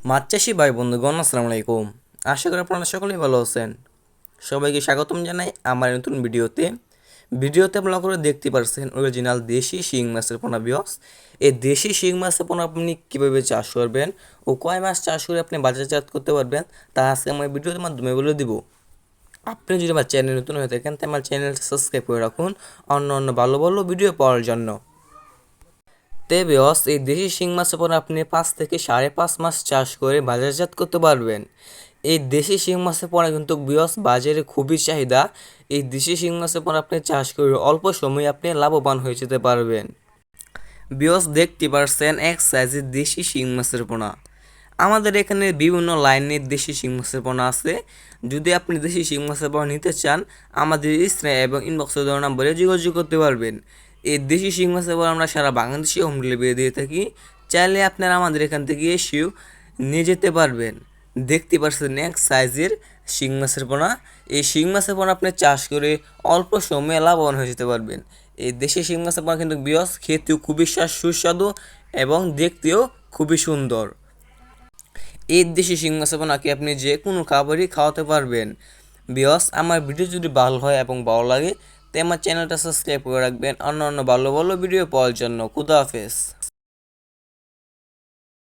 মাছ চাষি ভাই বন্ধুগণ আসসালামু আলাইকুম। আশা করি আপনারা সকলেই ভালো আছেন। সবাইকে স্বাগতম জানাই আমার নতুন ভিডিওতে আপনারা করে দেখতে পাচ্ছেন অরিজিনাল দেশি শিং মাছের পোনা বিয়স। এই দেশি শিং মাছের পোনা আপনি কীভাবে চাষ করবেন ও কয় মাস চাষ করে আপনি বাজারজাত করতে পারবেন তা আজকে আমার ভিডিওর মাধ্যমে বলে দিব। আপনি যদি আমার চ্যানেল নতুন হয়ে থাকেন তাহলে আমার চ্যানেলটা সাবস্ক্রাইব করে রাখুন অন্য অন্য ভালো ভালো ভিডিও পাওয়ার জন্য। বিয়স এই দেশি শিং মাছের পর আপনি 5 থেকে 5.5 মাস চাষ করে বাজারজাত করতে পারবেন। এই দেশি শিং মাছের পরে কিন্তু বিয়স বাজারে খুবই চাহিদা। এই দেশি শিং মাছের পর আপনি চাষ করে অল্প সময়ে আপনি লাভবান হয়ে যেতে পারবেন। বিয়স দেখতে পারছেন এক সাইজের দেশি শিং মাছের পোনা। আমাদের এখানে বিভিন্ন লাইনের দেশি শিং মাছের পোনা আছে। যদি আপনি দেশি শিং মাছের পোনা নিতে চান আমাদের স্ক্রিনে এবং ইনবক্সে দেওয়া নাম্বারে যোগাযোগ করতে পারবেন। এই দেশি শিং মাছের পোনা আমরা সারা বাংলাদেশে হোম ডেলিভারি দিয়ে থাকি। চাইলে আপনারা আমাদের এখান থেকে এসেও নিয়ে যেতে পারবেন। দেখতে পাচ্ছেন এক সাইজের শিং মাছের পোনা। এই শিং মাছের পোনা আপনি চাষ করে অল্প সময়ে লাভবান হয়ে যেতে পারবেন। এই দেশি শিং মাছের পোনা কিন্তু বিয়স খেতেও খুবই সুস্বাদু এবং দেখতেও খুবই সুন্দর। এই দেশি শিং মাছের পোনাকে আপনি যে কোনো খাবারই খাওয়াতে পারবেন। বিয়স আমার ভিডিও যদি ভালো হয় এবং ভালো লাগে তাই আমার চ্যানেলটা সাবস্ক্রাইব করে রাখবেন অন্য অন্য ভালো ভালো ভিডিও পাওয়ার জন্য। খুদা হাফেজ।